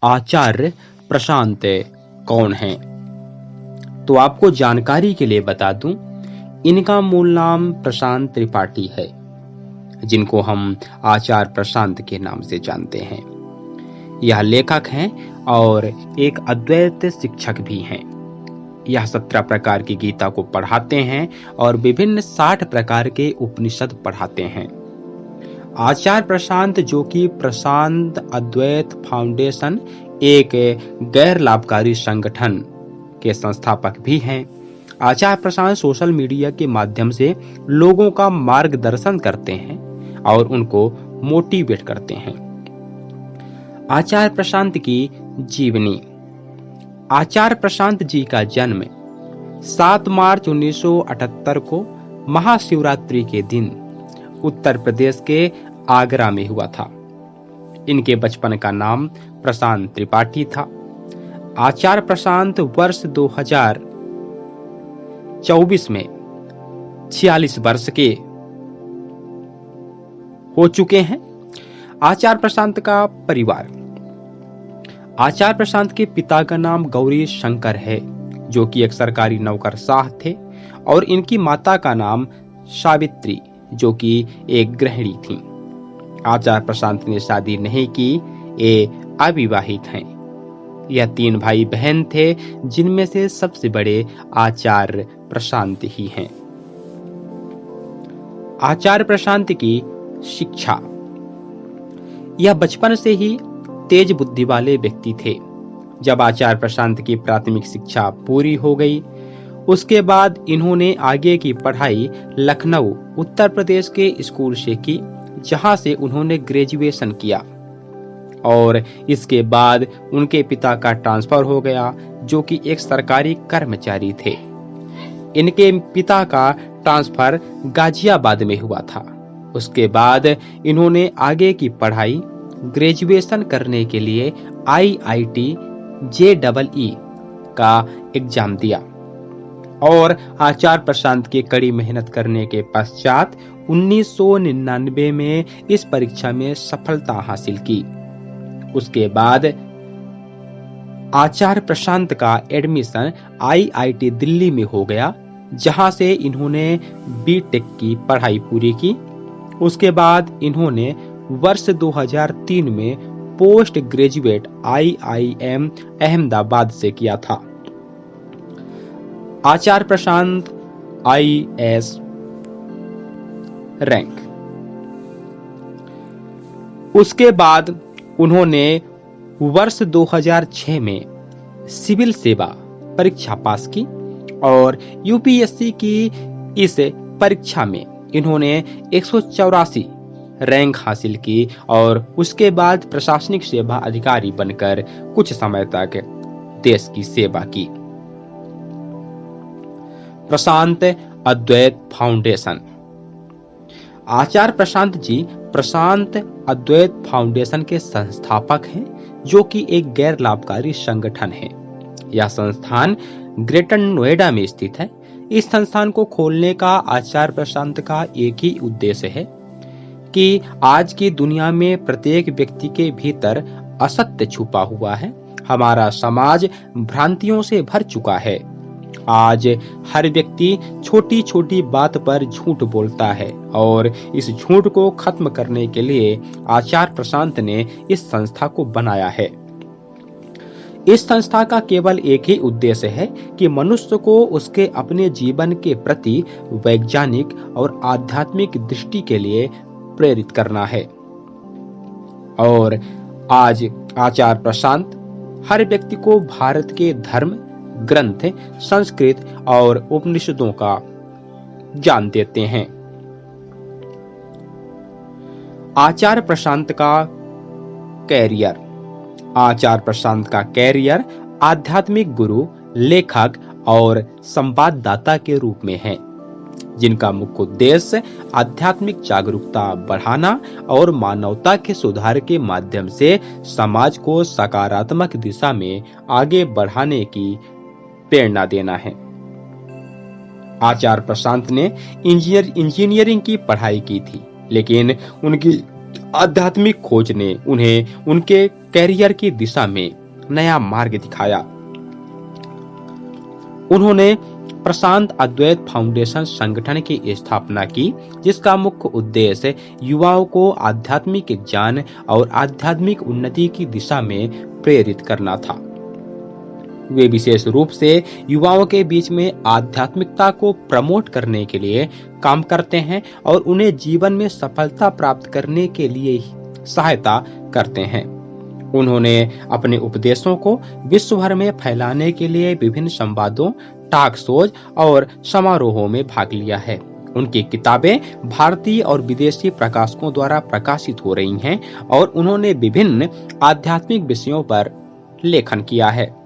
आचार्य प्रशांत कौन हैं? तो आपको जानकारी के लिए बता दूं, इनका मूल नाम प्रशांत त्रिपाठी है, जिनको हम आचार्य प्रशांत के नाम से जानते हैं। यह लेखक हैं और एक अद्वैत शिक्षक भी हैं। यह 17 प्रकार की गीता को पढ़ाते हैं और विभिन्न 60 प्रकार के उपनिषद पढ़ाते हैं। आचार्य प्रशांत, जो कि प्रशांत अद्वैत फाउंडेशन, एक गैर लाभकारी संगठन के संस्थापक भी हैं। आचार्य प्रशांत सोशल मीडिया के माध्यम से लोगों का मार्गदर्शन करते हैं और उनको मोटिवेट करते हैं। आचार्य प्रशांत की जीवनी। आचार्य प्रशांत जी का जन्म 7 मार्च 1978 को महाशिवरात्रि के दिन उत्तर प्रदेश के आगरा में हुआ था। इनके बचपन का नाम प्रशांत त्रिपाठी था। आचार्य प्रशांत वर्ष 2024 में 46 वर्ष के हो चुके हैं। आचार्य प्रशांत का परिवार। आचार्य प्रशांत के पिता का नाम गौरी शंकर है, जो कि एक सरकारी नौकरशाह थे, और इनकी माता का नाम सावित्री, जो कि एक गृहिणी थी। आचार्य प्रशांत ने शादी नहीं की, ये अविवाहित हैं। यह 3 भाई बहन थे, जिनमें से सबसे बड़े आचार्य प्रशांत ही हैं। आचार्य प्रशांत की शिक्षा। यह बचपन से ही तेज बुद्धि वाले व्यक्ति थे। जब आचार्य प्रशांत की प्राथमिक शिक्षा पूरी हो गई, उसके बाद इन्होंने आगे की पढ़ाई लखनऊ उत्तर प्रदेश के स्कूल से की, जहां से उन्होंने ग्रेजुएशन किया, और इसके बाद उनके पिता का ट्रांसफर हो गया, जो कि एक सरकारी कर्मचारी थे। इनके पिता का ट्रांसफर गाजियाबाद में हुआ था। उसके बाद इन्होंने आगे की पढ़ाई ग्रेजुएशन करने के लिए IIT JEE का एग्जाम दिया, और आचार्य प्रशांत की कड़ी मेहनत करने के पश्चात 1999 में इस परीक्षा में सफलता हासिल की। उसके बाद आचार्य प्रशांत का एडमिशन IIT दिल्ली में हो गया, जहां से इन्होंने B.Tech की पढ़ाई पूरी की। उसके बाद इन्होंने वर्ष 2003 में पोस्ट ग्रेजुएट IIM अहमदाबाद से किया था। आचार्य प्रशांत IAS रैंक। उसके बाद उन्होंने वर्ष 2006 में सिविल सेवा परीक्षा पास की, और UPSC की इस परीक्षा में इन्होंने 184 रैंक हासिल की, और उसके बाद प्रशासनिक सेवा अधिकारी बनकर कुछ समय तक देश की सेवा की। प्रशांत अद्वैत फाउंडेशन। आचार्य प्रशांत जी प्रशांत अद्वैत फाउंडेशन के संस्थापक हैं, जो कि एक गैर लाभकारी संगठन है। यह संस्थान ग्रेटर नोएडा में स्थित है। इस संस्थान को खोलने का आचार्य प्रशांत का एक ही उद्देश्य है कि आज की दुनिया में प्रत्येक व्यक्ति के भीतर असत्य छुपा हुआ है। हमारा समाज भ्रांतियों से भर चुका है। आज हर व्यक्ति छोटी छोटी बात पर झूठ बोलता है, और इस झूठ को खत्म करने के लिए आचार्य प्रशांत ने इस संस्था को बनाया है। इस संस्था का केवल एक ही उद्देश्य है कि मनुष्य को उसके अपने जीवन के प्रति वैज्ञानिक और आध्यात्मिक दृष्टि के लिए प्रेरित करना है। और आज आचार्य प्रशांत हर व्यक्ति को भारत के धर्म, ग्रंथ, संस्कृत और उपनिषदों का ज्ञान देते हैं। आचार्य प्रशांत का कैरियर। आचार्य प्रशांत का कैरियर आध्यात्मिक गुरु, लेखक और संवाददाता के रूप में है, जिनका मुख्य उद्देश्य आध्यात्मिक जागरूकता बढ़ाना और मानवता के सुधार के माध्यम से समाज को सकारात्मक दिशा में आगे बढ़ाने की प्रेरणा देना है। आचार्य प्रशांत ने इंजीनियरिंग की पढ़ाई की थी, लेकिन उनकी आध्यात्मिक खोज ने उन्हें उनके कैरियर की दिशा में नया मार्ग दिखाया। उन्होंने प्रशांत अद्वैत फाउंडेशन संगठन की स्थापना की, जिसका मुख्य उद्देश्य युवाओं को आध्यात्मिक ज्ञान और आध्यात्मिक उन्नति की दिशा में प्रेरित करना था। वे विशेष रूप से युवाओं के बीच में आध्यात्मिकता को प्रमोट करने के लिए काम करते हैं और उन्हें जीवन में सफलता प्राप्त करने के लिए सहायता करते हैं। उन्होंने अपने उपदेशों को विश्व भर में फैलाने के लिए विभिन्न संवादों, टॉक शोज और समारोहों में भाग लिया है। उनकी किताबें भारतीय और विदेशी प्रकाशकों द्वारा प्रकाशित हो रही हैं और उन्होंने विभिन्न आध्यात्मिक विषयों पर लेखन किया है।